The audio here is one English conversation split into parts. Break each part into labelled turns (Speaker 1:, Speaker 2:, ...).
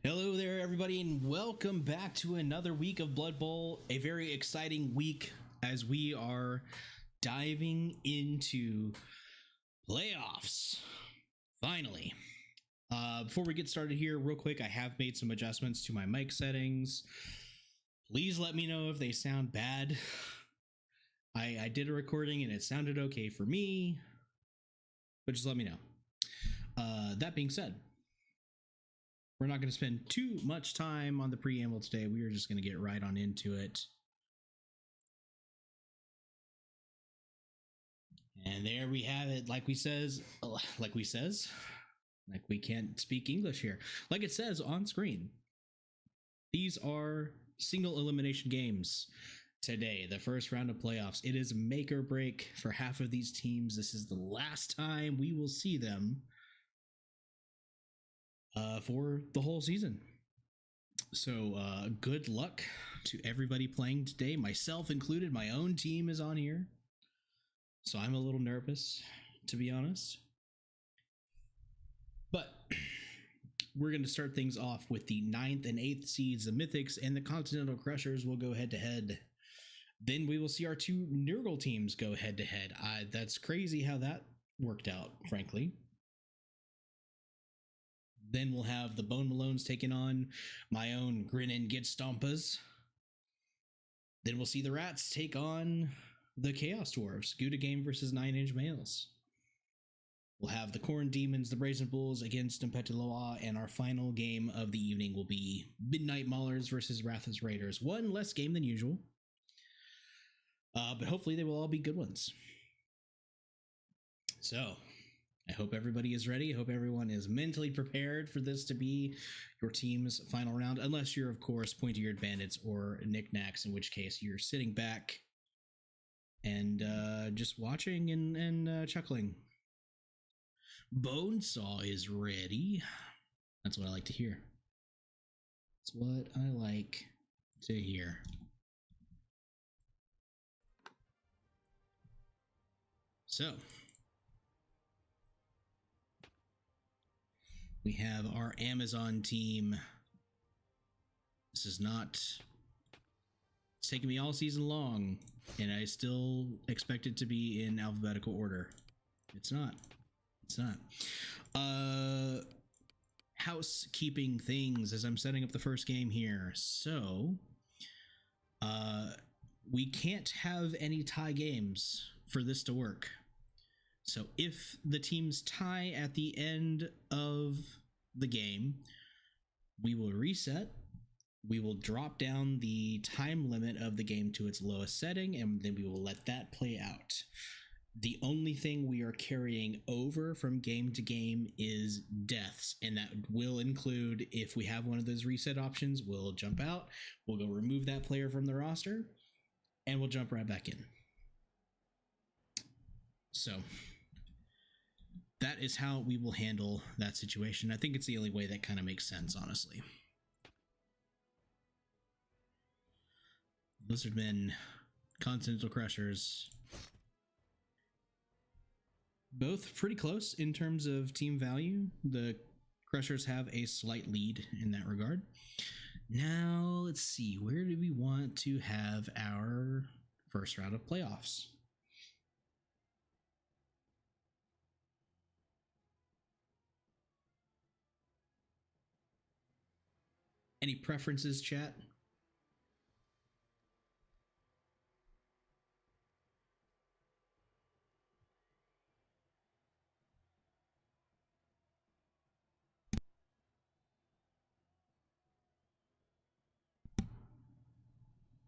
Speaker 1: Hello there, everybody, and welcome back to another week of Blood Bowl. A very exciting week as we are diving into playoffs. Finally. Before we get started here, real quick, I have made some adjustments to my mic settings. Please let me know if they sound bad. I did a recording and it sounded okay for me, but just let me know. That being said, we're not going to spend too much time on the preamble today. We are just going to get right on into it. And there we have it. Like we can't speak English here. Like it says on screen. These are single elimination games today, the first round of playoffs. It is make or break for half of these teams. This is the last time we will see them for the whole season. So good luck to everybody playing today, myself included. My own team is on here, so I'm a little nervous, to be honest. But we're going to start things off with the 9th and 8th seeds. The Mythics and the Continental Crushers will go head-to-head. Then we will see our two Nurgle teams go head-to-head. That's crazy how that worked out, frankly. Then we'll have the Bone Malones taking on my own Grin and Get Stompas. Then we'll see the Rats take on the Chaos Dwarves, Gouda Game versus 9-Inch Males. We'll have the Corn Demons, the Brazen Bulls against Impetiloa, and our final game of the evening will be Midnight Maulers versus Rathas Raiders. One less game than usual, but hopefully they will all be good ones. So I hope everybody is ready. I hope everyone is mentally prepared for this to be your team's final round, unless you're, of course, Pointy-Eared Bandits or Knickknacks, in which case you're sitting back and just watching and chuckling. Bonesaw is ready. That's what I like to hear. That's what I like to hear. So we have our Amazon team. This is not... It's taken me all season long, and I still expect it to be in alphabetical order. It's not. It's not. Housekeeping things as I'm setting up the first game here. So, we can't have any tie games for this to work. So if the teams tie at the end of the game, we will reset. We will drop down the time limit of the game to its lowest setting, and then we will let that play out. The only thing we are carrying over from game to game is deaths, and that will include, if we have one of those reset options, we'll jump out, we'll go remove that player from the roster, and we'll jump right back in. So that is how we will handle that situation. I think it's the only way that kind of makes sense, honestly. Lizardmen, Continental Crushers, both pretty close in terms of team value. The Crushers have a slight lead in that regard. Now, let's see. Where do we want to have our first round of playoffs? Any preferences, chat?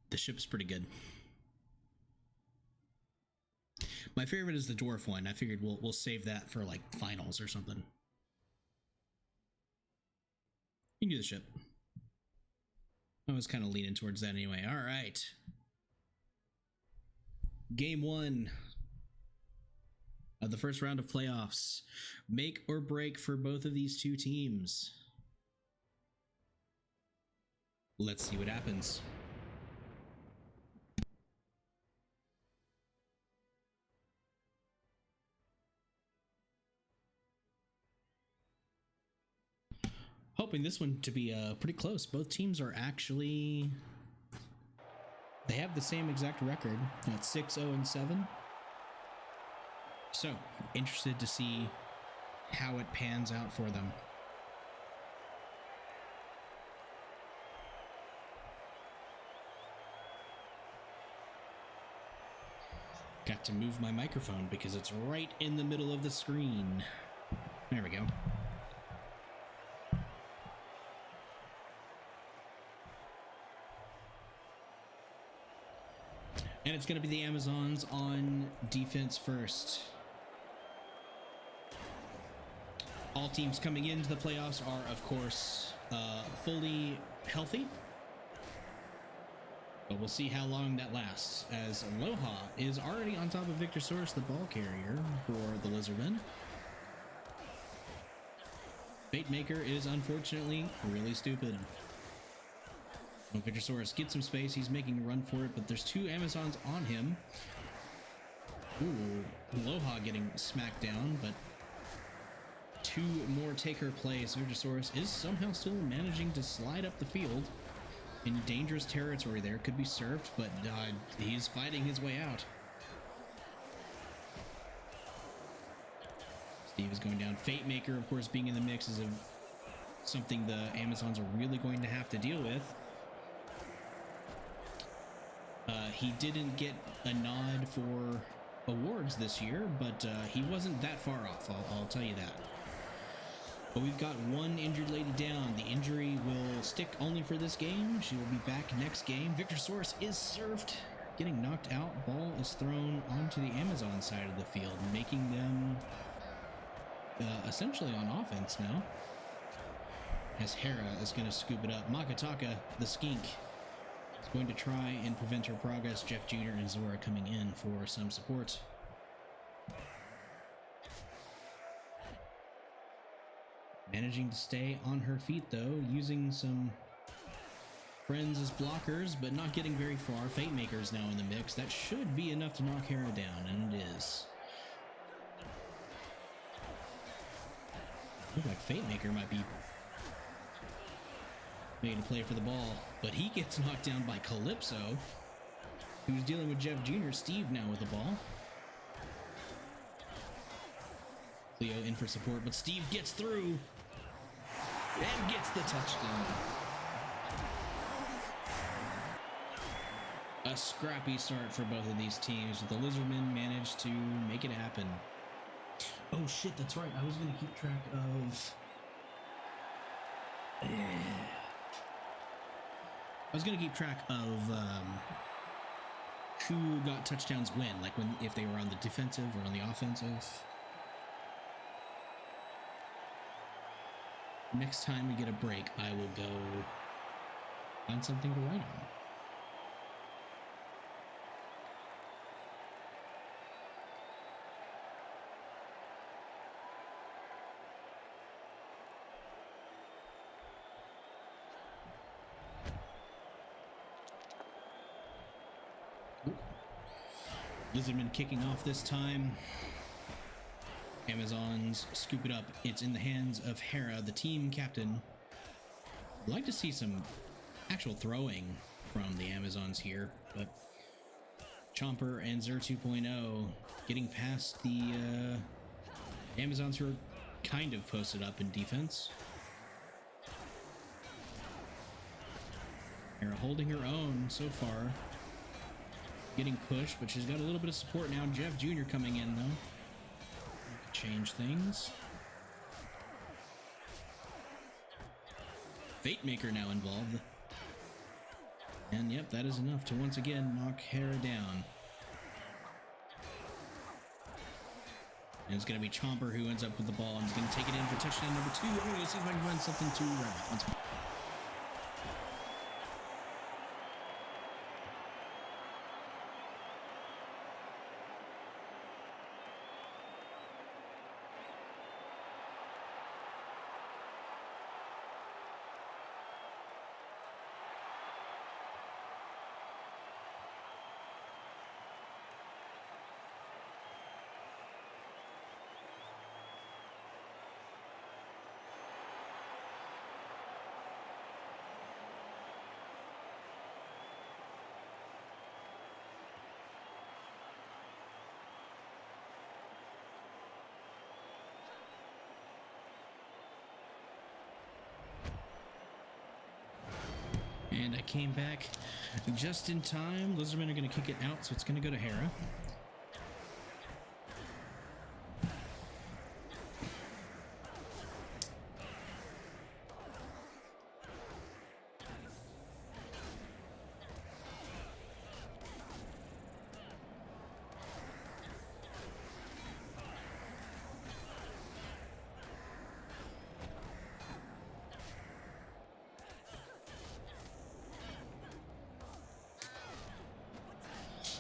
Speaker 1: The ship's pretty good. My favorite is the dwarf one. I figured we'll save that for like finals or something. You can do the ship. I was kind of leaning towards that anyway. All right. Game 1 of the first round of playoffs. Make or break for both of these two teams. Let's see what happens. Hoping this one to be pretty close. Both teams are actually... They have the same exact record at 6-0-7. So, interested to see how it pans out for them. Got to move my microphone because it's right in the middle of the screen. There we go. And it's going to be the Amazons on defense first. All teams coming into the playoffs are, of course, fully healthy. But we'll see how long that lasts, as Aloha is already on top of Victor Source, the ball carrier for the Lizardmen. Fate Maker is unfortunately really stupid. When Victor Source gets some space, he's making a run for it, but there's two Amazons on him. Ooh, Aloha getting smacked down, but two more take her plays. Victor Source is somehow still managing to slide up the field. In dangerous territory there, could be served, but he's fighting his way out. Steve is going down. Fate Maker, of course, being in the mix is something the Amazons are really going to have to deal with. He didn't get a nod for awards this year, but he wasn't that far off, I'll tell you that. But we've got one injured lady down. The injury will stick only for this game. She will be back next game. Victor Source is served, getting knocked out. Ball is thrown onto the Amazon side of the field, making them essentially on offense now. As Hera is going to scoop it up. Makataka, the skink, is going to try and prevent her progress. Jeff Jr. and Zora coming in for some support. Managing to stay on her feet, though, using some friends as blockers, but not getting very far. Fate Maker is now in the mix. That should be enough to knock Hera down, and it is. Looks like Fate Maker might be making a play for the ball, but he gets knocked down by Calypso, who's dealing with Jeff Jr. Steve now with the ball. Cleo in for support, but Steve gets through and gets the touchdown. A scrappy start for both of these teams, but the Lizardmen managed to make it happen. Oh shit, that's right. I was going to keep track of... who got touchdowns when, like if they were on the defensive or on the offensive. Next time we get a break, I will go find something to write on. Lizardman kicking off this time. Amazons scoop it up. It's in the hands of Hera, the team captain. I'd like to see some actual throwing from the Amazons here, but Chomper and Zer 2.0 getting past the Amazons, who are kind of posted up in defense. Hera holding her own so far. Getting pushed, but she's got a little bit of support now. Jeff Jr. coming in, though. Change things. Fate Maker now involved. And yep, that is enough to once again knock Hera down. And it's going to be Chomper who ends up with the ball and is going to take it in for touchdown number 2. I'm going to see if I can find something to wrap. And I came back just in time. Lizardmen are going to kick it out, so it's going to go to Hera.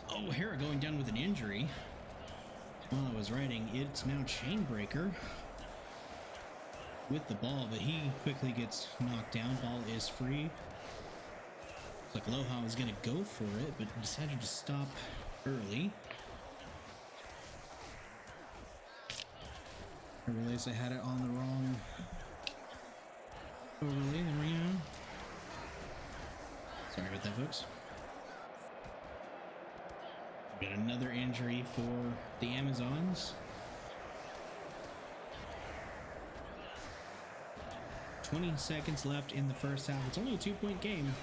Speaker 1: Oh, Hera going down with an injury. While I was writing, it's now Chainbreaker with the ball, but he quickly gets knocked down. Ball is free. Looks like Aloha was going to go for it, but decided to stop early. I realized I had it on the wrong overlay. There we go. Sorry about that, folks. Got another injury for the Amazons. 20 seconds left in the first half. It's only a 2-point game.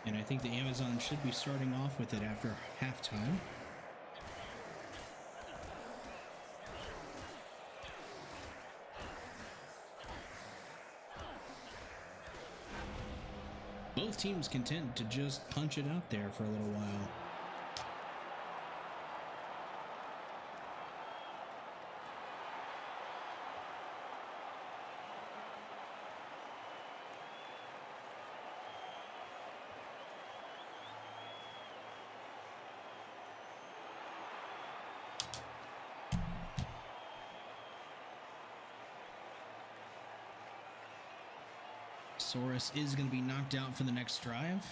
Speaker 1: And I think the Amazons should be starting off with it after halftime. Both teams content to just punch it out there for a little while. Saurus is going to be knocked out for the next drive.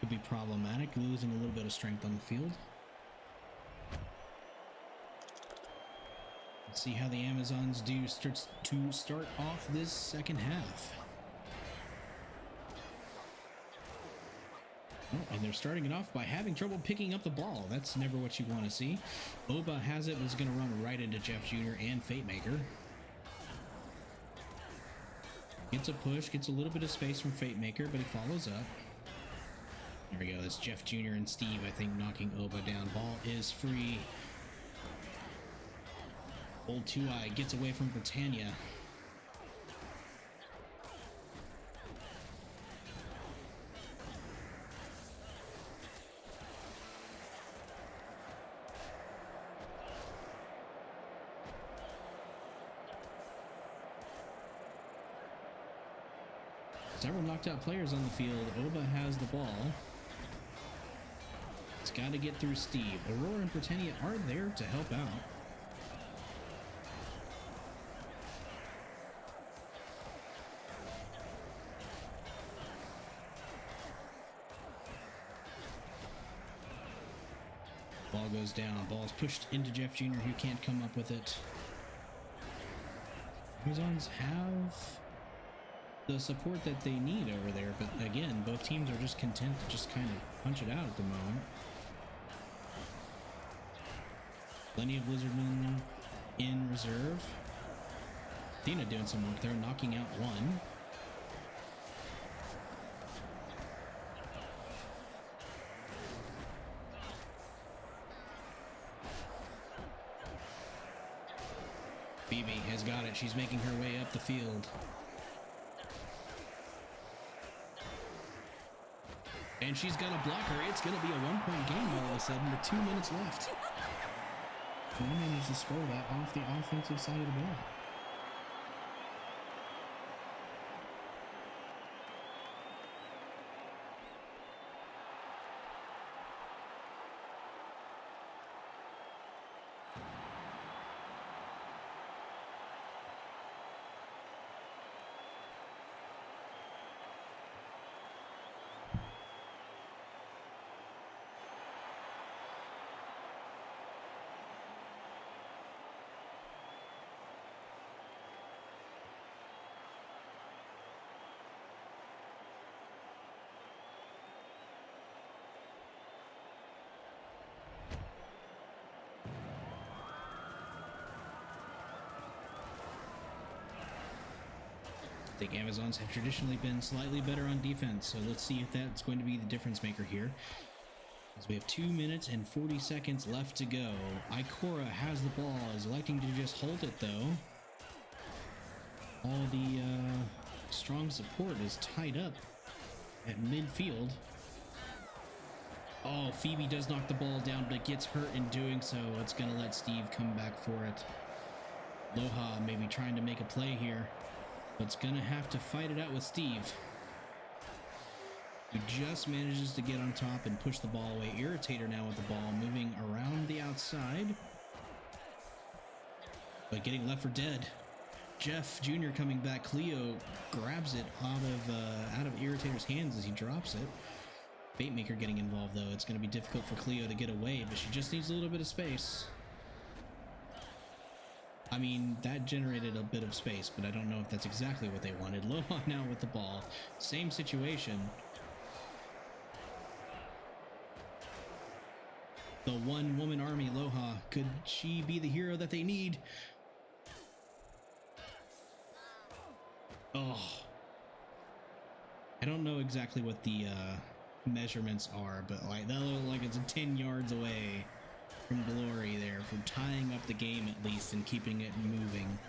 Speaker 1: Could be problematic, losing a little bit of strength on the field. Let's see how the Amazons do to start off this second half. Oh, and they're starting it off by having trouble picking up the ball. That's never what you want to see. Oba has it, was going to run right into Jeff Jr. and Fatemaker. Gets a push, gets a little bit of space from Fatemaker, but he follows up. There we go, that's Jeff Jr. and Steve, I think, knocking Oba down. Ball is free. Old 2-Eye gets away from Britannia. Several knocked out players on the field. Oba has the ball. It's got to get through Steve. Aurora and Britannia are there to help out. Ball goes down. Ball is pushed into Jeff Jr., who can't come up with it. Amazons have the support that they need over there, but again, both teams are just content to just kind of punch it out at the moment. Plenty of Lizardmen in reserve. Athena doing some work there, knocking out one. Phoebe has got it. She's making her way up the field. And she's got a blocker. It's going to be a 1-point game all of a sudden with 2 minutes left. They managed to score that off the offensive side of the ball. I think Amazons have traditionally been slightly better on defense, so let's see if that's going to be the difference maker here. As we have 2 minutes and 40 seconds left to go. Ikora has the ball, is electing to just hold it though. All the strong support is tied up at midfield. Oh, Phoebe does knock the ball down, but gets hurt in doing so. It's going to let Steve come back for it. Loha maybe trying to make a play here, but it's going to have to fight it out with Steve, who just manages to get on top and push the ball away. Irritator now with the ball, moving around the outside, but getting left for dead. Jeff Jr. coming back. Cleo grabs it out of Irritator's hands as he drops it. Fate Maker getting involved though. It's going to be difficult for Cleo to get away, but she just needs a little bit of space. I mean, that generated a bit of space, but I don't know if that's exactly what they wanted. Loha now with the ball. Same situation. The one-woman army, Loha. Could she be the hero that they need? Oh. I don't know exactly what the measurements are, but like that looks like it's 10 yards away from glory there, from tying up the game at least and keeping it moving.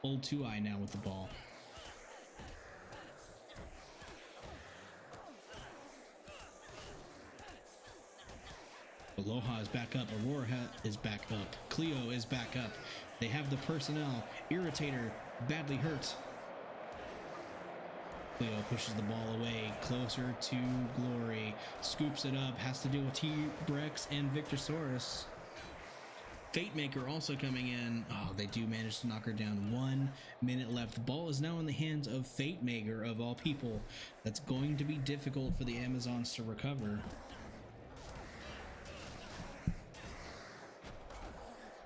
Speaker 1: Old 2i now with the ball. Aloha is back up. Aurora is back up. Cleo is back up. They have the personnel. Irritator badly hurt. Cleo pushes the ball away, closer to glory. Scoops it up. Has to deal with T-Brex and Victorsaurus. Fate Maker also coming in. Oh, they do manage to knock her down. 1 minute left. The ball is now in the hands of Fate Maker, of all people. That's going to be difficult for the Amazons to recover.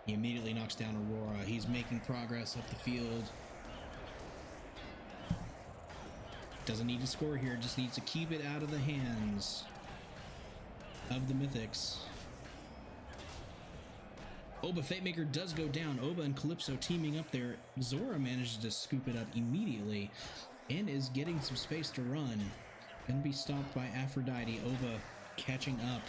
Speaker 1: He immediately knocks down Aurora. He's making progress up the field. Doesn't need to score here, just needs to keep it out of the hands of the Mythics. Oba Fate Maker does go down. Oba and Calypso teaming up there. Zora manages to scoop it up immediately and is getting some space to run. Gonna be stopped by Aphrodite. Oba catching up.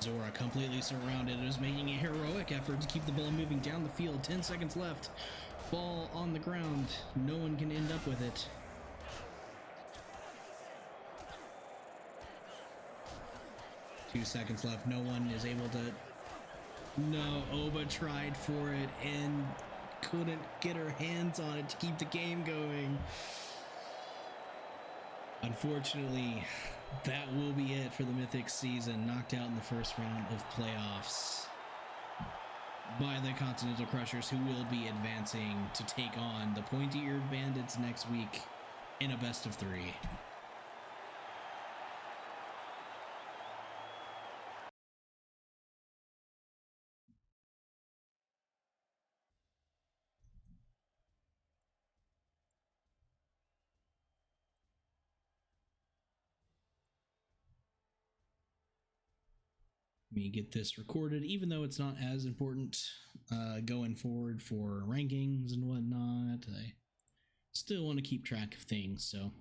Speaker 1: Zora completely surrounded, is making a heroic effort to keep the ball moving down the field. 10 seconds left. Ball on the ground. No one can end up with it. Two seconds left. No one is able to... No, Oba tried for it and couldn't get her hands on it to keep the game going. Unfortunately, that will be it for the Mythic season. Knocked out in the first round of playoffs by the Continental Crushers, who will be advancing to take on the Pointy-Eared Bandits next week in a best of 3. Me get this recorded, even though it's not as important going forward for rankings and whatnot. I still want to keep track of things, so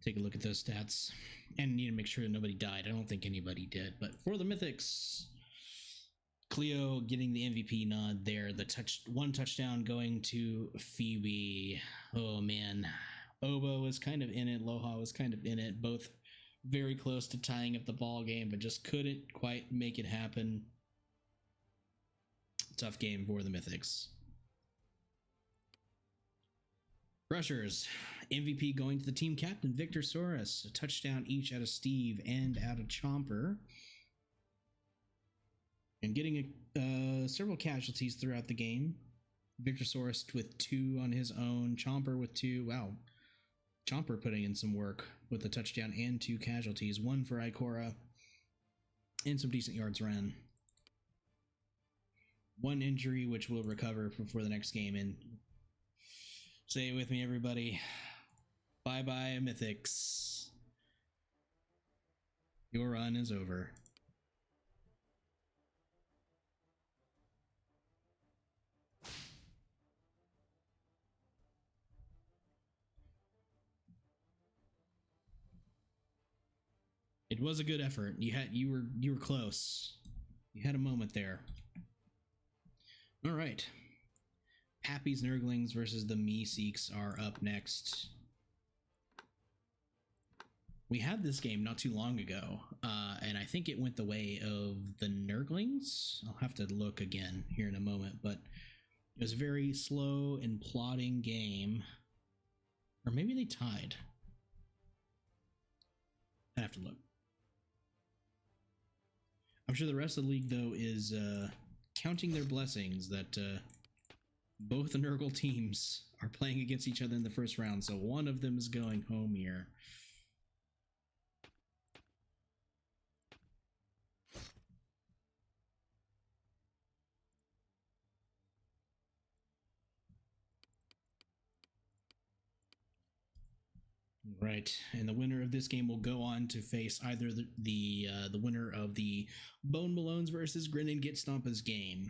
Speaker 1: take a look at those stats and need to make sure that nobody died. I don't think anybody did, but for the Mythics, Cleo getting the MVP nod there. The one touchdown going to Phoebe. Oh man, Oba was kind of in it. Loha was kind of in it. Both very close to tying up the ball game, but just couldn't quite make it happen. Tough game for the Mythics. Rushers, MVP going to the team captain, Victorsaurus. A touchdown each out of Steve and out of Chomper. And getting several casualties throughout the game. Victorsaurus with 2 on his own. Chomper with 2. Wow. Chomper putting in some work with a touchdown and 2 casualties, 1 for Ikora, and some decent yards ran. 1 injury, which will recover before the next game. And say it with me, everybody. Bye-bye, Mythics. Your run is over. It was a good effort. You were close. You had a moment there. All right. Pappy's Nurglings versus the Meeseeks are up next. We had this game not too long ago, and I think it went the way of the Nurglings. I'll have to look again here in a moment, but it was a very slow and plodding game. Or maybe they tied. I'd have to look. I'm sure the rest of the league, though, is counting their blessings that both the Nurgle teams are playing against each other in the first round, so one of them is going home here. Right, and the winner of this game will go on to face either the winner of the Bone Malones versus Grin and Get Stompa's game.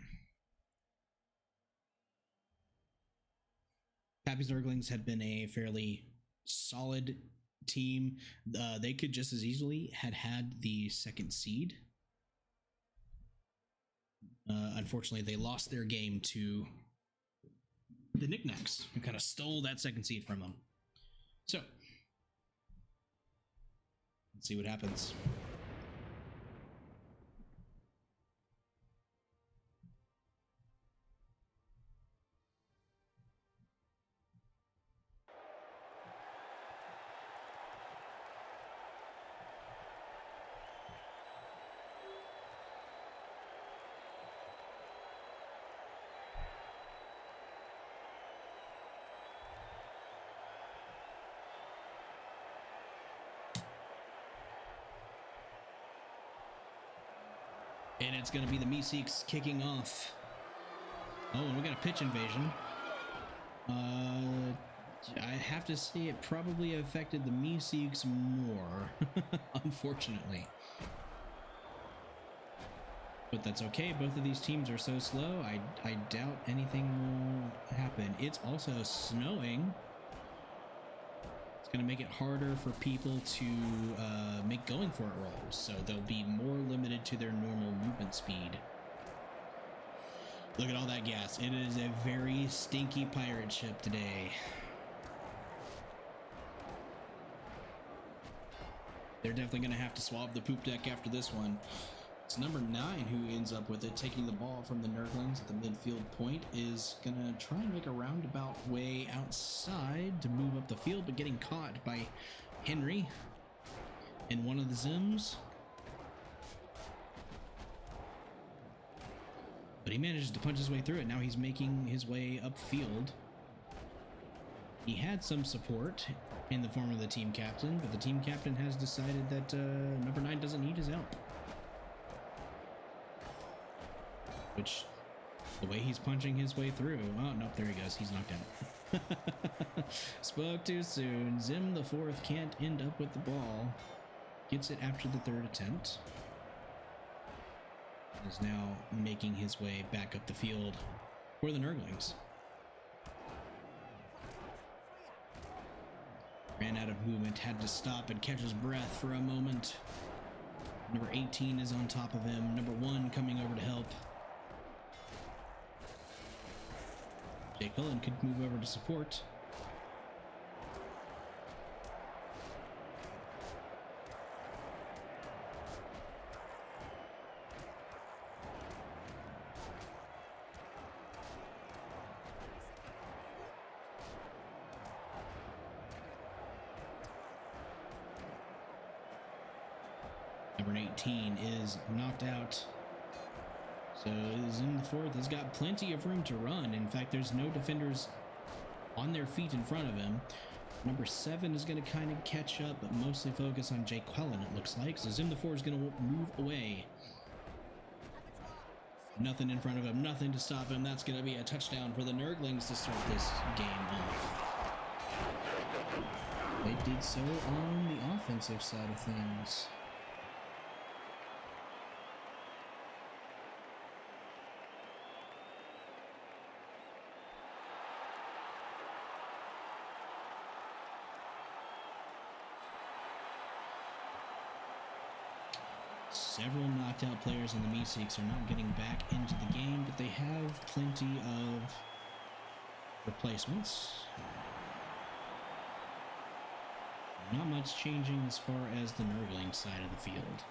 Speaker 1: Pappy's Nurglings had been a fairly solid team. They could just as easily had the second seed. Unfortunately, they lost their game to the Knickknacks, who kind of stole that second seed from them. So, let's see what happens. And it's going to be the Meeseeks kicking off. Oh, and we got a pitch invasion. I have to say it probably affected the Meeseeks more, unfortunately. But that's okay. Both of these teams are so slow. I doubt anything will happen. It's also snowing. It's going to make it harder for people to make going for it rolls, so they'll be more limited to their normal movement speed. Look at all that gas. It is a very stinky pirate ship today. They're definitely going to have to swab the poop deck after this one. It's number 9 who ends up with it, taking the ball from the Nurglings at the midfield point, is going to try and make a roundabout way outside to move up the field, but getting caught by Henry in one of the Zims. But he manages to punch his way through it. Now he's making his way upfield. He had some support in the form of the team captain, but the team captain has decided that number 9 doesn't need his help. Which, the way he's punching his way through... Oh, nope, there he goes. He's knocked out. Spoke too soon. Zim the 4th can't end up with the ball. Gets it after the 3rd attempt. Is now making his way back up the field for the Nurglings. Ran out of movement, had to stop and catch his breath for a moment. Number 18 is on top of him. Number 1 coming over to help. Jake Cullen could move over to support. Number 18 is knocked out. So Zim the 4th has got plenty of room to run. In fact, there's no defenders on their feet in front of him. Number 7 is going to kind of catch up, but mostly focus on Jake Quellen, it looks like. So Zim the 4 is going to move away. Nothing in front of him, nothing to stop him. That's going to be a touchdown for the Nurglings to start this game off. They did so on the offensive side of things. Several knocked out players in the Meeseeks are not getting back into the game, but they have plenty of replacements. Not much changing as far as the Nurgling side of the field.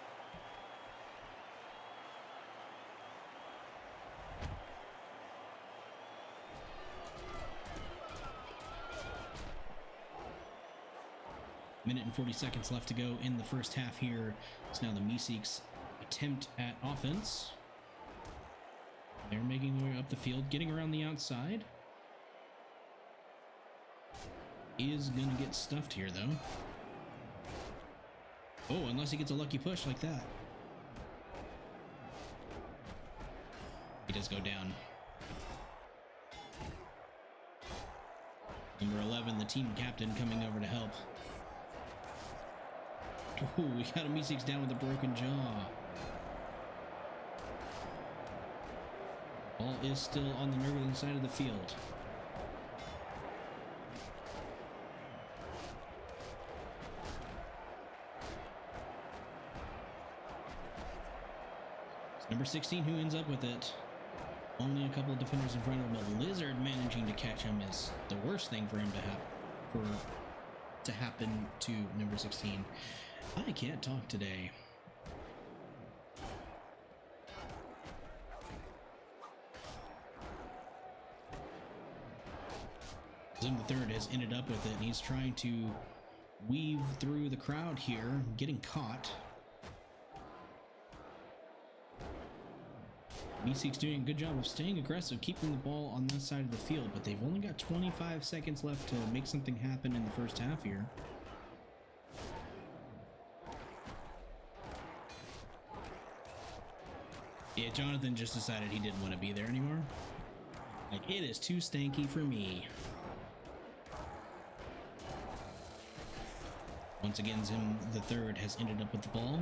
Speaker 1: Minute and 40 seconds left to go in the first half here. It's now the Meeseeks' attempt at offense. They're making their way up the field, getting around the outside. Is gonna get stuffed here though. Oh, unless he gets a lucky push like that. He does go down. Number 11, the team captain, coming over to help. Oh, we got a Meeseeks down with a broken jaw. Ball is still on the Nurgling side of the field. It's number 16 who ends up with it. Only a couple of defenders in front of him, but Lizard managing to catch him is the worst thing for him to happen to number 16. I can't talk today. Zim the third has ended up with it, and he's trying to weave through the crowd here, getting caught. Meeseeks doing a good job of staying aggressive, keeping the ball on that side of the field, but they've only got 25 seconds left to make something happen in the first half here. Yeah, Jonathan just decided he didn't want to be there anymore. Like, it is too stanky for me. Once again, Zim the third has ended up with the ball.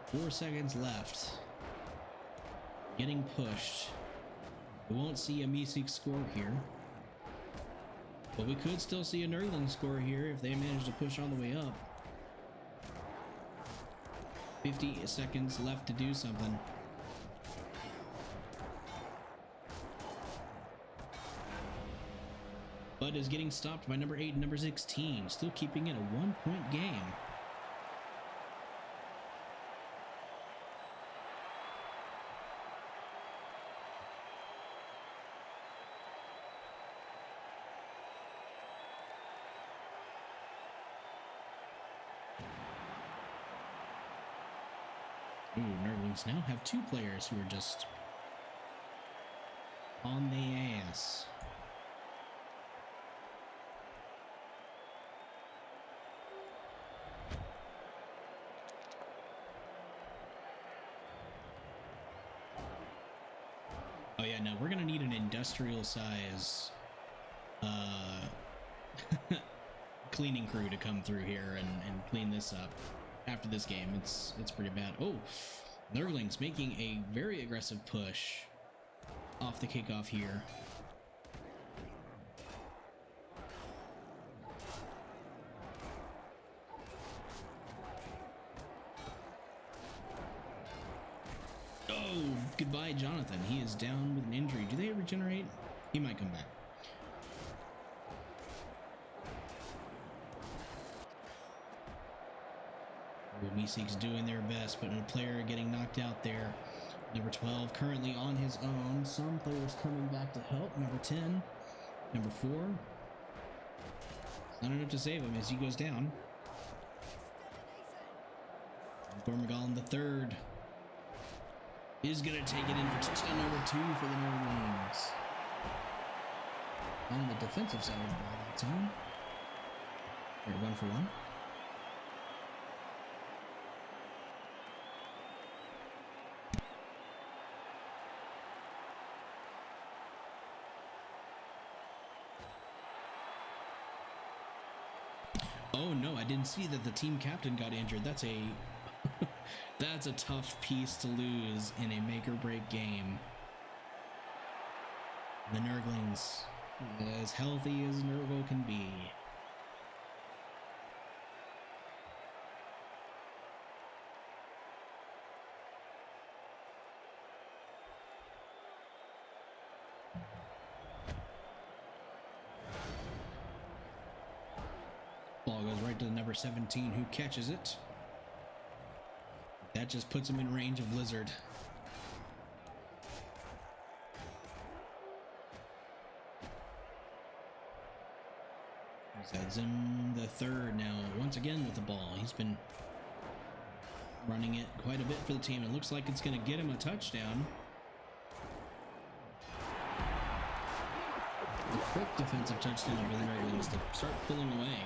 Speaker 1: 4 seconds left. Getting pushed. We won't see a Meeseeks score here. But we could still see a Nurgling score here if they manage to push all the way up. 50 seconds left to do something. But is getting stopped by number 8 and number 16, still keeping it a 1-point game. Ooh, Nurglings now have 2 players who are just on the ass. Oh yeah, no, we're gonna need an industrial size cleaning crew to come through here and clean this up. After this game, it's pretty bad. Oh, Nurglings making a very aggressive push off the kickoff here. Oh, goodbye, Jonathan. He is down with an injury. Do they regenerate? He might come back. Meeseeks doing their best, but a player getting knocked out there. Number 12 currently on his own. Some players coming back to help. Number 10, number 4. Not enough to save him as he goes down. Gormagal the third is going to take it in for touchdown number 2 for the Nurglings. On the defensive side of the ball. Zone. Or 1-for-1. Oh no, I didn't see that the team captain got injured. That's a that's a tough piece to lose in a make or break game. The Nurglings, as healthy as Nurgle can be. Ball goes right to the number 17 who catches it. That just puts him in range of Lizard. Zim the third now once again with the ball. He's been running it quite a bit for the team. It looks like it's going to get him a touchdown. A quick defensive touchdown for the Nurglings to start pulling away.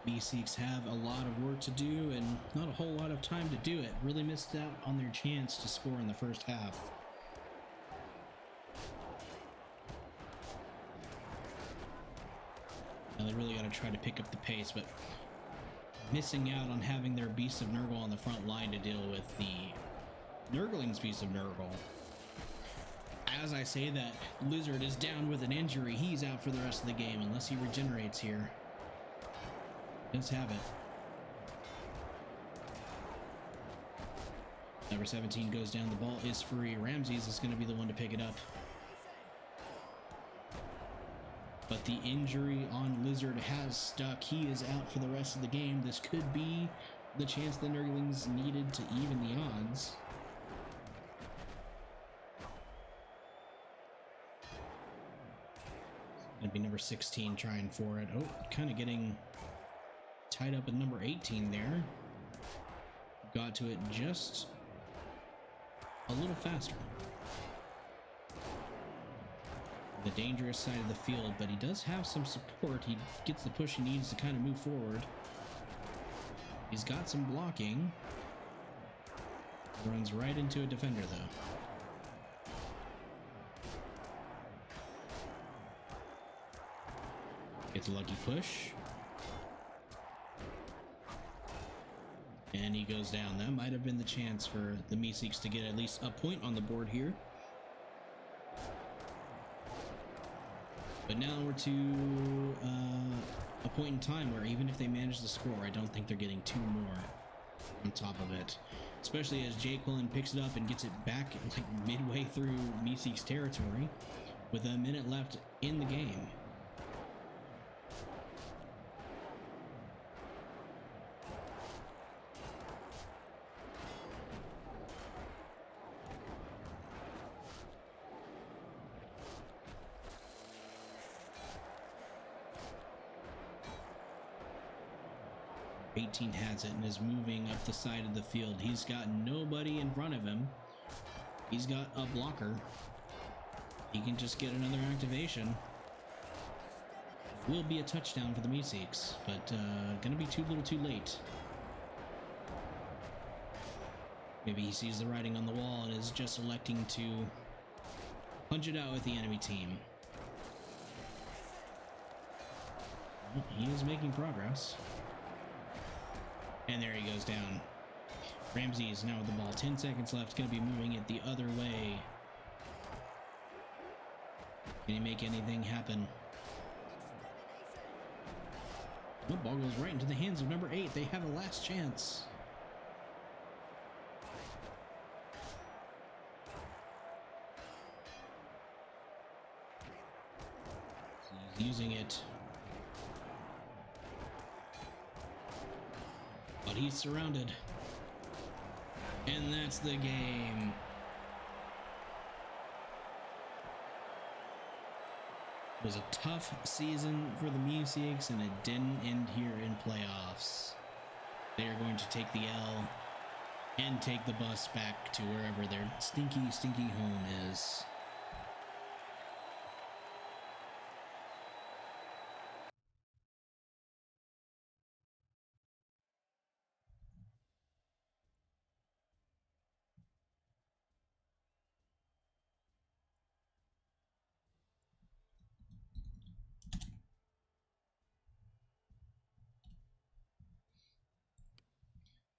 Speaker 1: Meeseeks have a lot of work to do and not a whole lot of time to do it. Really missed out on their chance to score in the first half. Now they really got to try to pick up the pace, but missing out on having their Beast of Nurgle on the front line to deal with the Nurglings Beast of Nurgle. As I say that, Lizard is down with an injury. He's out for the rest of the game unless he regenerates here. Let's have it. Number 17 goes down. The ball is free. Ramses is going to be the one to pick it up. But the injury on Lizard has stuck. He is out for the rest of the game. This could be the chance the Nurglings needed to even the odds. It'd be number 16 trying for it. Oh, kind of getting tied up at number 18 there. Got to it just a little faster. The dangerous side of the field, but he does have some support. He gets the push he needs to kind of move forward. He's got some blocking. Runs right into a defender though. Gets a lucky push. And he goes down. That might have been the chance for the Meeseeks to get at least a point on the board here. But now we're to a point in time where even if they manage the score, I don't think they're getting two more on top of it. Especially as Jay Quillen picks it up and gets it back like midway through Meeseeks territory with a minute left in the game. Has it and is moving up the side of the field. He's got nobody in front of him. He's got a blocker. He can just get another activation. Will be a touchdown for the Meeseeks, but gonna be too little too late. Maybe he sees the writing on the wall and is just electing to punch it out with the enemy team. He is making progress. And there he goes down. Ramses now with the ball. 10 seconds left. Going to be moving it the other way. Can he make anything happen? The ball goes right into the hands of number 8. They have a last chance. He's using it. But he's surrounded. And that's the game. It was a tough season for the Musics, and it didn't end here in playoffs. They are going to take the L and take the bus back to wherever their stinky home is.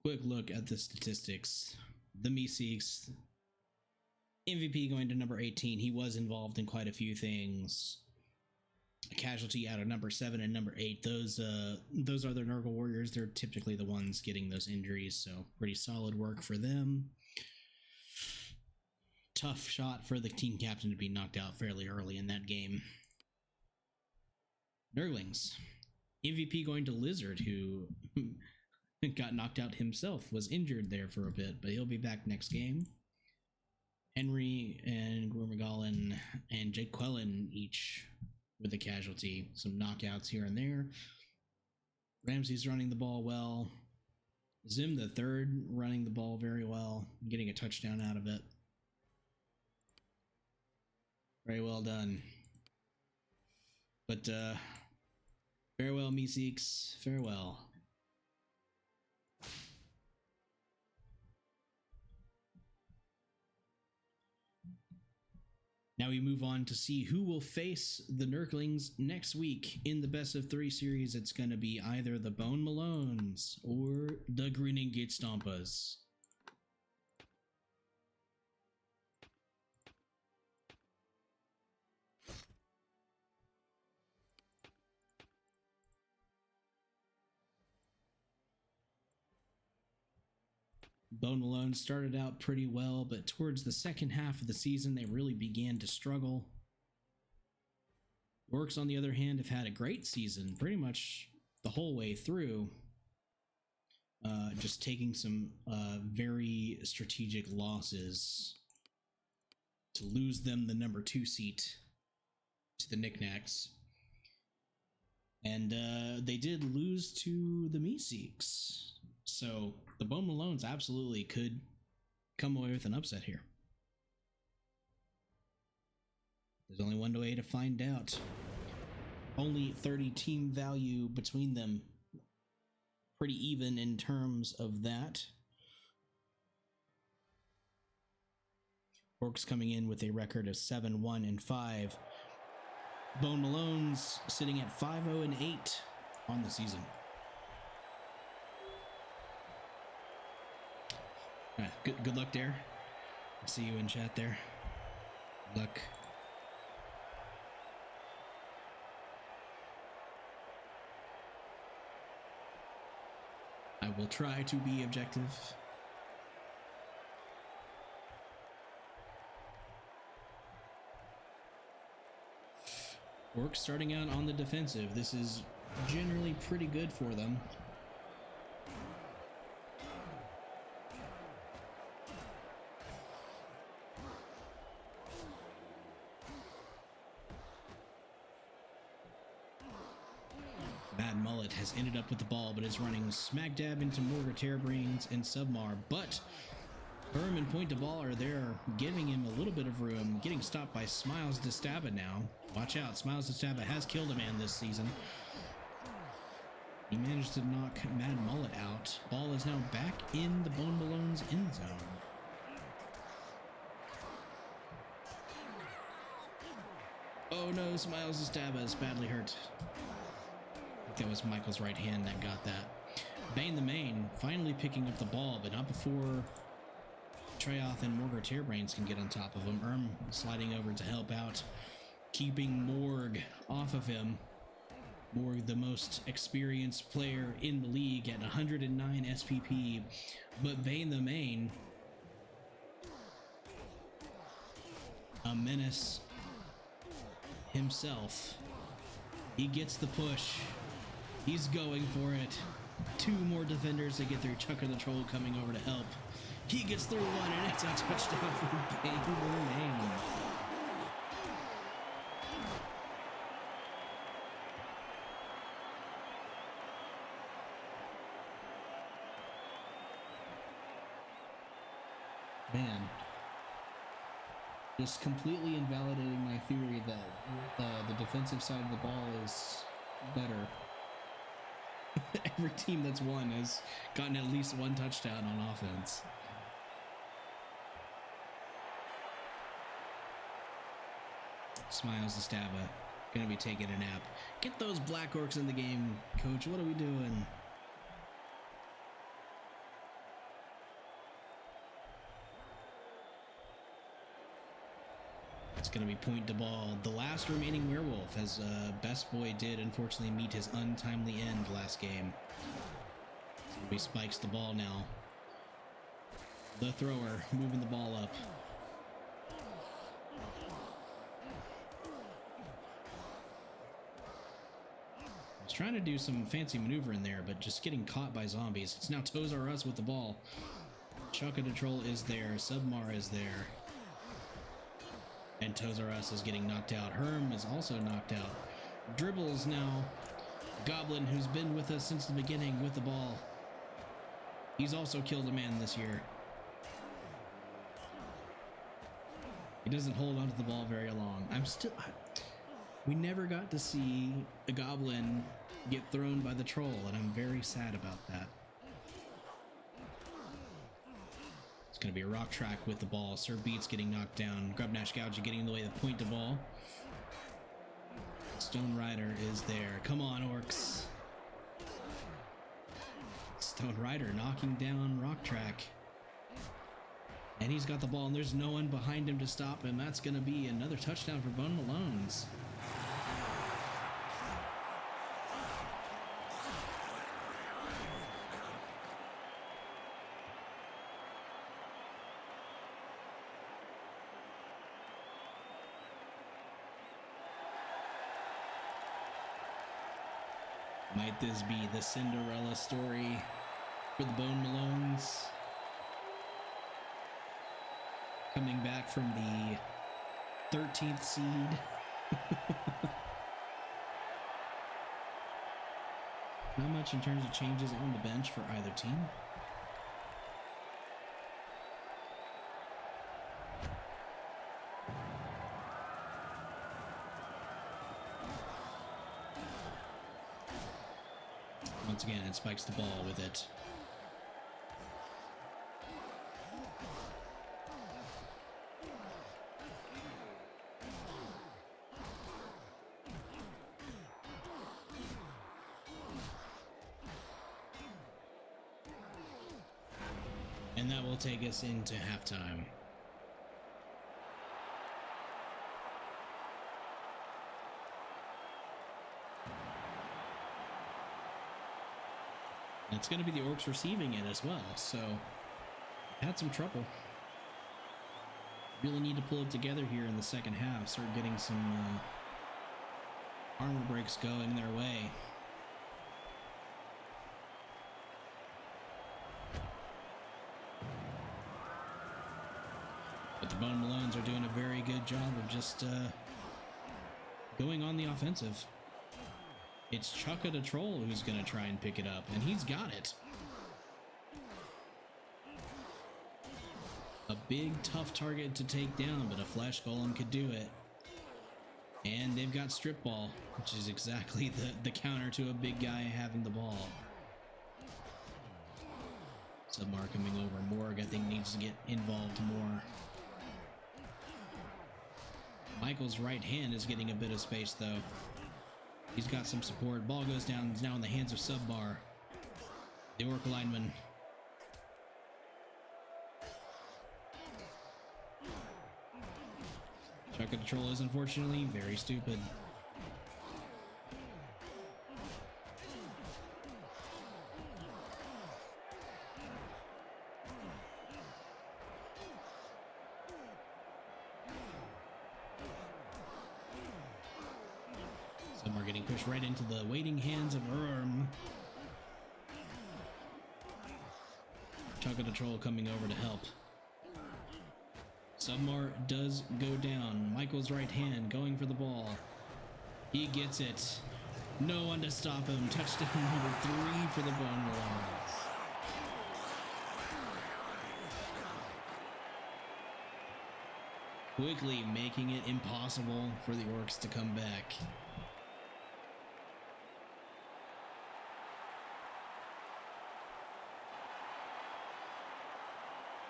Speaker 1: Quick look at the statistics. The Meeseeks MVP going to number 18. He was involved in quite a few things. A casualty out of number 7 and number 8. Those are their Nurgle Warriors. They're typically the ones getting those injuries, so pretty solid work for them. Tough shot for the team captain to be knocked out fairly early in that game. Nurglings. MVP going to Lizard, who got knocked out himself, was injured there for a bit, but he'll be back next game. Henry and Gormagallen and Jake Quellen each with a casualty. Some knockouts here and there. Ramsey's running the ball well. Zim the third running the ball very well, getting a touchdown out of it. Very well done. But farewell, Meeseeks. Farewell. Now we move on to see who will face the Nurglings next week in the best of 3 series. It's going to be either the Bone Malones or the Grinning Gate Stompas. Bone Malone started out pretty well, but towards the second half of the season, they really began to struggle. Orcs, on the other hand, have had a great season pretty much the whole way through. Just taking some very strategic losses to lose them the number 2 seat to the Knickknacks. And they did lose to the Meeseeks. So the Bone Malones absolutely could come away with an upset here. There's only one way to find out. Only 30 team value between them. Pretty even in terms of that. Orcs coming in with a record of 7-1-5. Bone Malones sitting at 5-0-8 on the season. Good luck there. I see you in chat there. Good luck. I will try to be objective. Orcs starting out on the defensive. This is generally pretty good for them. Has ended up with the ball, but is running smack dab into Morgar Terrabrains and Submar. But Herm and Point de Ball are there, giving him a little bit of room, getting stopped by Smiles Destaba now. Watch out, Smiles Destaba has killed a man this season. He managed to knock Mad Mullet out. Ball is now back in the Bone Malone's end zone. Oh no, Smiles Destaba is badly hurt. That was Michael's right hand that got that. Bane the Main finally picking up the ball, but not before Treoth and Morgar Tearbrains can get on top of him. Sliding over to help out, keeping Morg off of him. Morg, the most experienced player in the league at 109 SPP, but Vayne the main, a menace himself. He gets the push. He's going for it. Two more defenders to get through. Chucker the Troll coming over to help. He gets through one, and it's a touchdown for Vayne the main. Man, just completely invalidating my theory that the defensive side of the ball is better. Every team that's won has gotten at least one touchdown on offense. Smiles to Stava. Gonna be taking a nap. Get those Black Orcs in the game, coach. What are we doing? It's going to be point to ball. The last remaining werewolf, as Best Boy did unfortunately meet his untimely end last game. He spikes the ball now. The thrower moving the ball up. Was trying to do some fancy maneuver in there, but just getting caught by zombies. It's now Toes R Us with the ball. Chaka the Troll is there. Submar is there. And Toes R Us is getting knocked out. Herm is also knocked out. Dribbles now. Goblin, who's been with us since the beginning, with the ball. He's also killed a man this year. He doesn't hold onto the ball very long. We never got to see a Goblin get thrown by the Troll, and I'm very sad about that. Going to be a rock track with the ball. Sir Beats getting knocked down. Grubnash Gouge getting in the way of the point to ball. Stone Rider is there. Come on, Orcs. Stone Rider knocking down rock track. And he's got the ball, and there's no one behind him to stop him. That's going to be another touchdown for Bone Malones. Might this be the Cinderella story for the Bone Malones? Coming back from the 13th seed. Not much in terms of changes on the bench for either team. Once again, it spikes the ball with it. And that will take us into halftime. It's going to be the Orcs receiving it as well, so had some trouble. Really need to pull it together here in the second half, start getting some armor breaks going their way. But the Bone Malones are doing a very good job of just going on the offensive. It's Chaka the Troll who's going to try and pick it up, and he's got it. A big, tough target to take down, but a Flesh Golem could do it. And they've got Strip Ball, which is exactly the counter to a big guy having the ball. Submar coming over. Morg, I think, needs to get involved more. Michael's right hand is getting a bit of space, though. He's got some support. Ball goes down. He's now in the hands of Subbar. The Orc lineman. Chaka the Troll is unfortunately very stupid. Some are getting pushed right into the waiting hands of Chocolate Troll coming over to help. Submar does go down. Michael's right hand going for the ball. He gets it. No one to stop him. Touchdown number 3 for the Bone Malones. Quickly making it impossible for the Orcs to come back.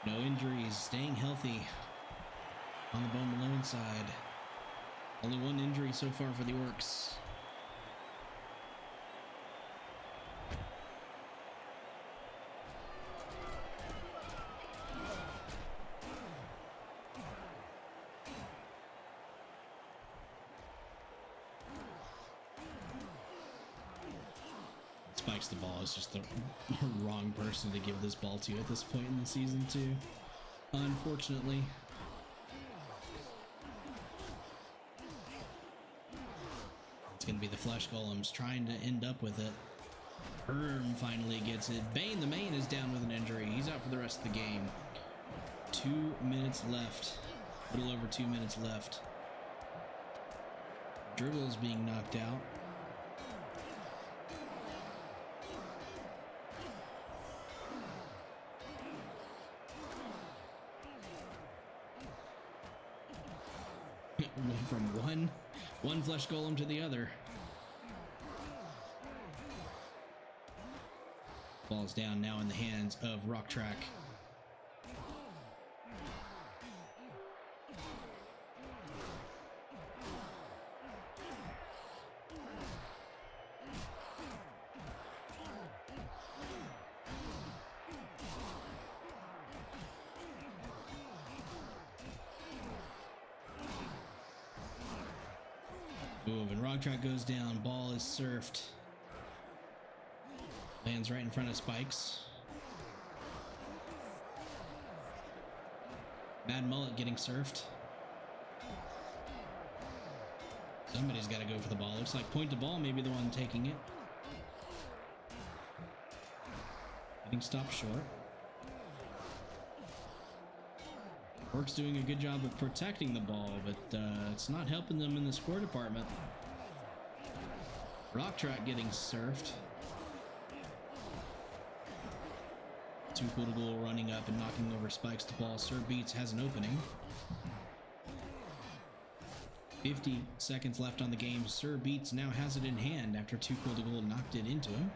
Speaker 1: No injuries, staying healthy on the Bone Malone side. Only one injury so far for the Orcs. Spikes the ball is just the wrong person to give this ball to at this point in the season too, unfortunately. It's gonna be the Flesh Golems trying to end up with it. Finally gets it. Bane the main is down with an injury. He's out for the rest of the game. 2 minutes left. A little over 2 minutes left. Dribble is being knocked out. From one Flesh Golem to the other. Ball's down now in the hands of Rock Track. Move and Rock Track goes down. Ball is surfed. Lands right in front of Spikes. Mad Mullet getting surfed. Somebody's got to go for the ball. Looks like Point to Ball may be the one taking it. Getting stopped short. Orcs doing a good job of protecting the ball, but it's not helping them in the score department. Rock Track getting surfed. Too Cool to Ghoul running up and knocking over Spikes to ball. Sir Beats has an opening. 50 seconds left on the game. Sir Beats now has it in hand after Too Cool to Ghoul knocked it into him.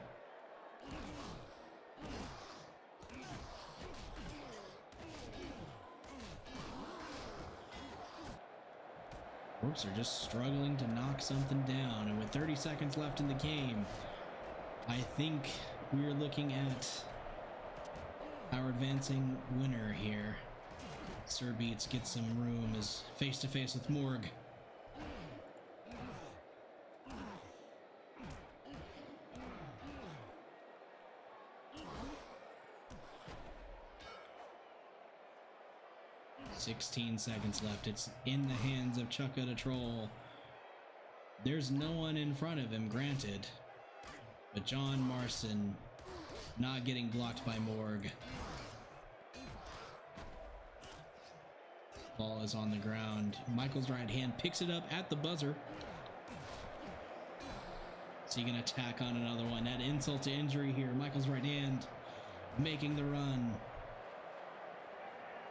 Speaker 1: Orcs are just struggling to knock something down, and with 30 seconds left in the game, I think we're looking at our advancing winner here. Sir Beats gets some room, is face to face with Morg. "16 seconds left. It's in the hands of Chukka the Troll. There's no one in front of him, granted, but John Marson not getting blocked by Morg. Ball is on the ground. Michael's right hand picks it up at the buzzer. So you can attack on another one. That insult to injury here. Michael's right hand making the run.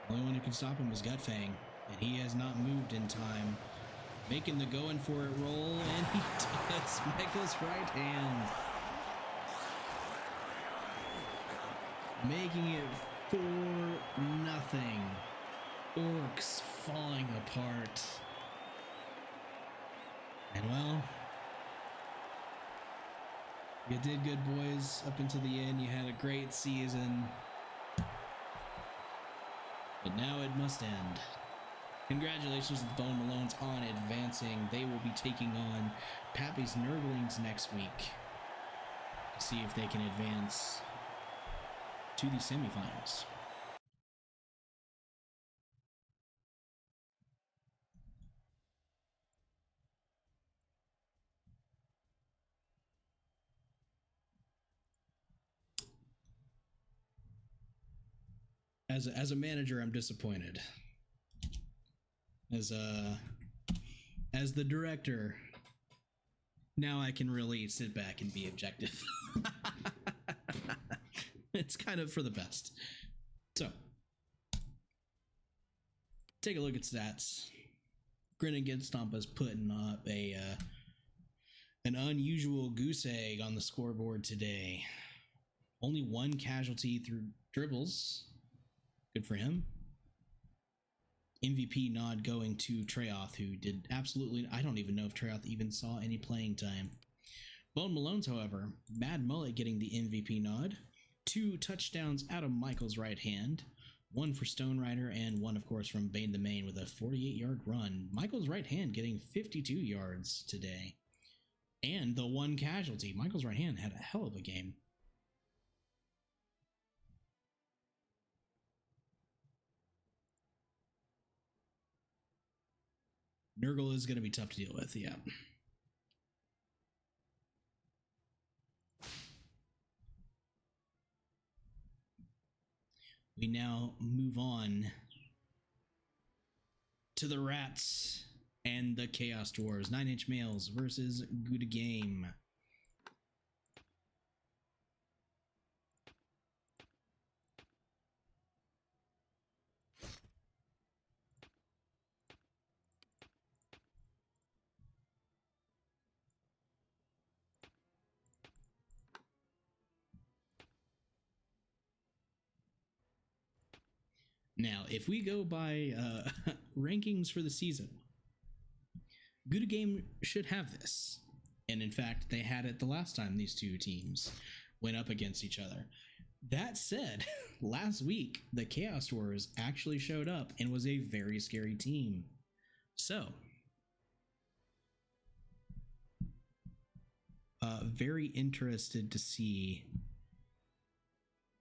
Speaker 1: The only one who can stop him was Gutfang, and he has not moved in time. Making the going for it roll, and he does. Michael's right hand. Making it 4-0. Orcs falling apart. And well, you did good, boys, up until the end. You had a great season. But now it must end. Congratulations to the Bone Malones on advancing. They will be taking on Pappy's Nurglings next week to see if they can advance to the semifinals. As a manager, I'm disappointed. As the director, now I can really sit back and be objective. It's kind of for the best. So, take a look at stats. Grin Against Stampa's putting up an unusual goose egg on the scoreboard today. Only one casualty through dribbles. Good for him. MVP nod going to Treoth, who did absolutely... I don't even know if Treoth even saw any playing time. Bone Malone's, however, Mad Mullet getting the MVP nod. 2 touchdowns out of Michael's right hand. 1 for Stone Rider, and 1, of course, from Bane the Main with a 48-yard run. Michael's right hand getting 52 yards today. And the 1 casualty. Michael's right hand had a hell of a game. Nurgle is going to be tough to deal with, yeah. We now move on to the Rats and the Chaos Dwarves. 9-inch Males versus Good Game. Now, if we go by rankings for the season, Good Game should have this. And in fact, they had it the last time these two teams went up against each other. That said, last week, the Chaos Dwarves actually showed up and was a very scary team. So, very interested to see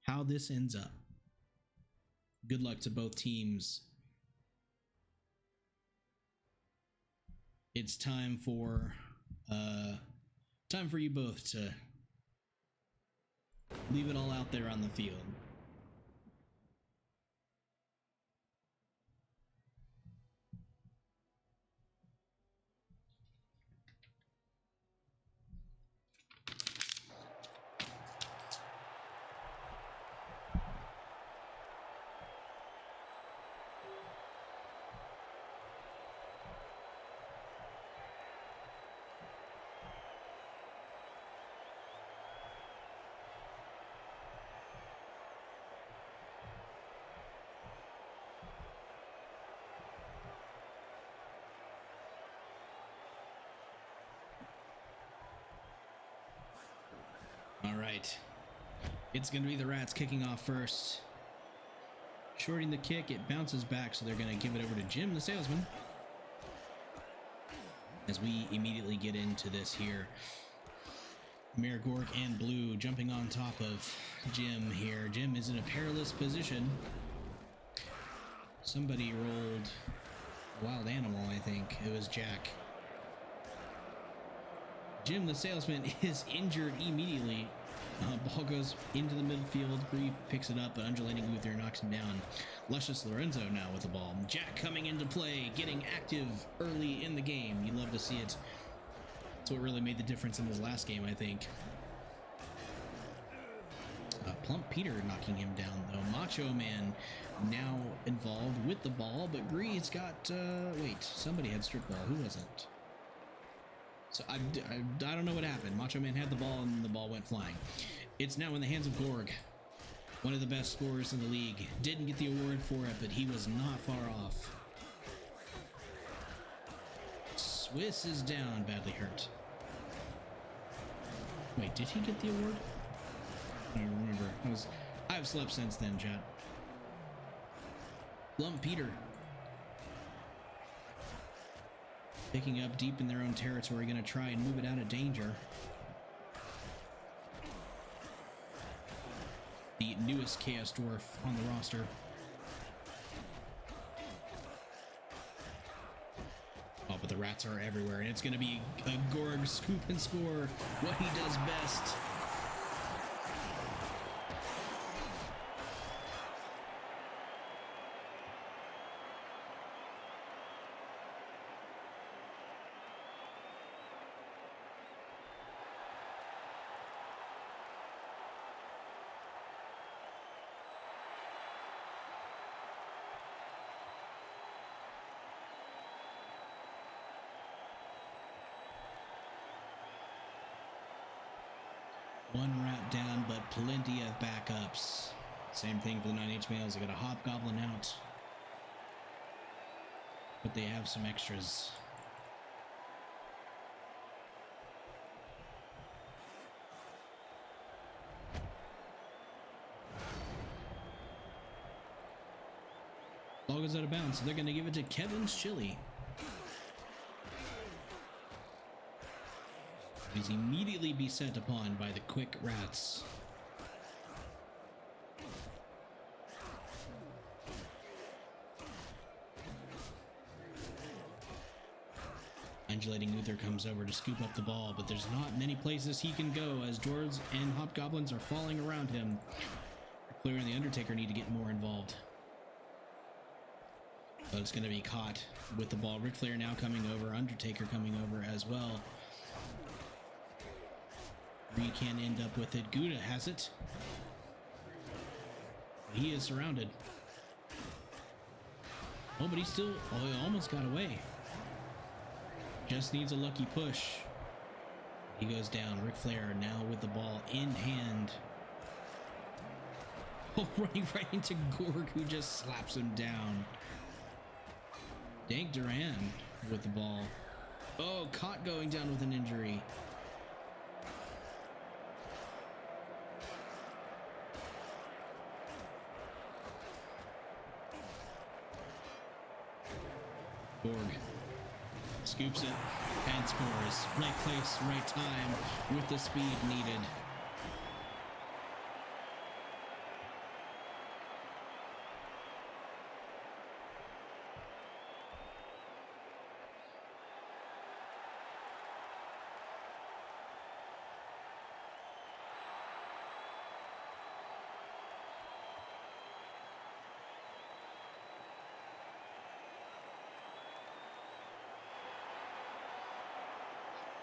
Speaker 1: how this ends up. Good luck to both teams. It's time for you both to leave it all out there on the field. All right, it's going to be the Rats kicking off first. Shorting the kick, it bounces back, so they're going to give it over to Jim, the salesman. As we immediately get into this here. Mayor Gork and Blue jumping on top of Jim here. Jim is in a perilous position. Somebody rolled a wild animal, I think. It was Jack. Jim, the salesman, is injured immediately. Ball goes into the midfield. Gree picks it up, but Undulating Uther knocks him down. Luscious Lorenzo now with the ball. Jack coming into play, getting active early in the game. You love to see it. That's what really made the difference in his last game, I think. Plump Peter knocking him down, though. Macho Man now involved with the ball, but Gree's got... wait, somebody had strip ball. Who was it? So I don't know what happened. Macho Man had the ball and the ball went flying. It's now in the hands of Gorg, one of the best scorers in the league. Didn't get the award for it, but he was not far off. Swiss is down, badly hurt. Wait, did he get the award? I don't remember. I've slept since then, chat. Plump Peter picking up deep in their own territory, going to try and move it out of danger. The newest Chaos Dwarf on the roster. Oh, but the Rats are everywhere, and it's going to be a Gorg scoop and score, what he does best. One rat down, but plenty of backups. Same thing for the 9H males. They got a hobgoblin out, but they have some extras. Ball goes out of bounds, so they're going to give it to Kevin's Chili. He's immediately beset upon by the quick rats. Undulating Uther comes over to scoop up the ball, but there's not many places he can go as dwarves and hobgoblins are falling around him. Clear and the Undertaker need to get more involved. But it's going to be caught with the ball. Ric Flair now coming over, Undertaker coming over as well. We can end up with it. Gouda has it. He is surrounded. Oh, but he almost got away. Just needs a lucky push. He goes down. Ric Flair now with the ball in hand. Oh, running right into Gorg, who just slaps him down. Dank Duran with the ball. Oh, caught going down with an injury. Gorg scoops it and scores. Right place, right time with the speed needed.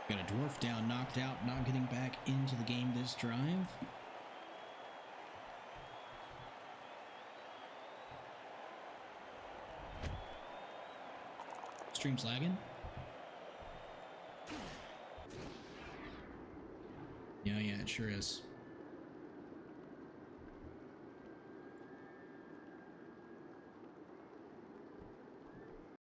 Speaker 1: Got a dwarf down, knocked out, not getting back into the game this drive. Stream's lagging. Yeah, it sure is.